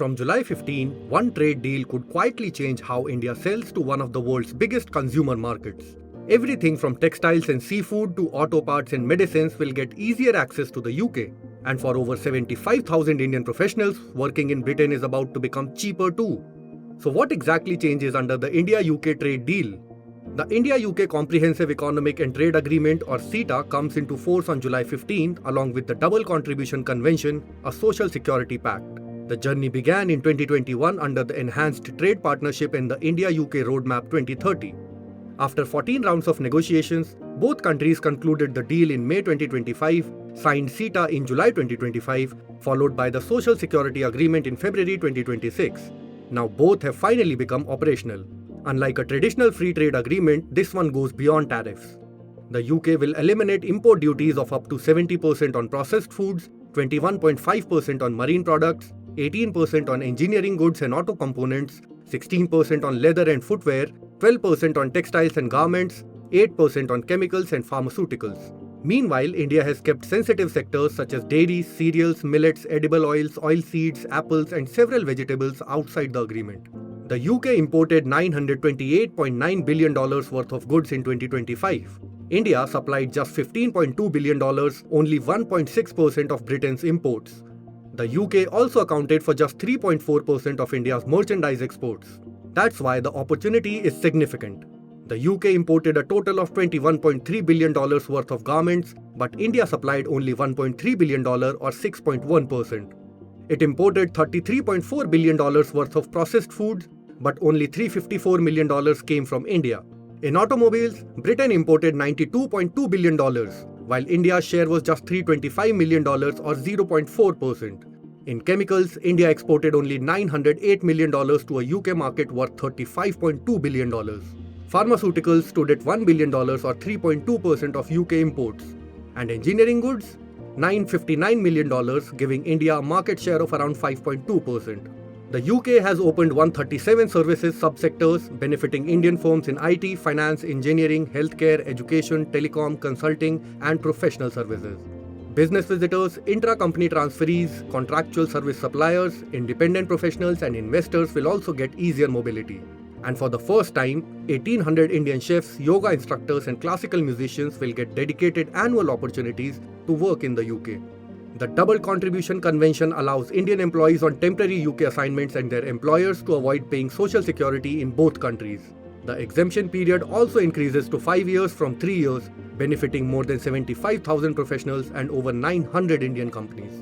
From July 15, one trade deal could quietly change how India sells to one of the world's biggest consumer markets. Everything from textiles and seafood to auto parts and medicines will get easier access to the UK. And for over 75,000 Indian professionals, working in Britain is about to become cheaper too. So what exactly changes under the India-UK trade deal? The India-UK Comprehensive Economic and Trade Agreement or CETA comes into force on July 15 along with the Double Contribution Convention, a social security pact. The journey began in 2021 under the Enhanced Trade Partnership and the India-UK Roadmap 2030. After 14 rounds of negotiations, both countries concluded the deal in May 2025, signed CETA in July 2025, followed by the Social Security Agreement in February 2026. Now both have finally become operational. Unlike a traditional free trade agreement, this one goes beyond tariffs. The UK will eliminate import duties of up to 70% on processed foods, 21.5% on marine products, 18% on engineering goods and auto components, 16% on leather and footwear, 12% on textiles and garments, 8% on chemicals and pharmaceuticals. Meanwhile, India has kept sensitive sectors such as dairy, cereals, millets, edible oils, oilseeds, apples and several vegetables outside the agreement. The UK imported $928.9 billion worth of goods in 2025. India supplied just $15.2 billion, only 1.6% of Britain's imports. The UK also accounted for just 3.4% of India's merchandise exports. That's why the opportunity is significant. The UK imported a total of $21.3 billion worth of garments, but India supplied only $1.3 billion or 6.1%. It imported $33.4 billion worth of processed foods, but only $354 million came from India. In automobiles, Britain imported $92.2 billion, while India's share was just $325 million or 0.4%. In chemicals, India exported only $908 million to a UK market worth $35.2 billion. Pharmaceuticals stood at $1 billion or 3.2% of UK imports. And engineering goods? $959 million, giving India a market share of around 5.2%. The UK has opened 137 services subsectors benefiting Indian firms in IT, finance, engineering, healthcare, education, telecom, consulting, and professional services. Business visitors, intra-company transferees, contractual service suppliers, independent professionals, and investors will also get easier mobility. And for the first time, 1,800 Indian chefs, yoga instructors, and classical musicians will get dedicated annual opportunities to work in the UK. The Double Contribution Convention allows Indian employees on temporary UK assignments and their employers to avoid paying social security in both countries. The exemption period also increases to 5 years from 3 years, benefiting more than 75,000 professionals and over 900 Indian companies.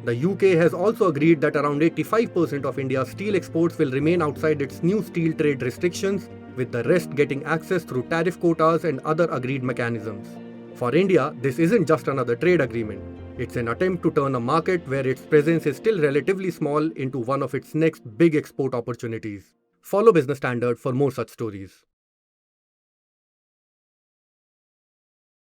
The UK has also agreed that around 85% of India's steel exports will remain outside its new steel trade restrictions, with the rest getting access through tariff quotas and other agreed mechanisms. For India, this isn't just another trade agreement. It's an attempt to turn a market where its presence is still relatively small into one of its next big export opportunities. Follow Business Standard for more such stories.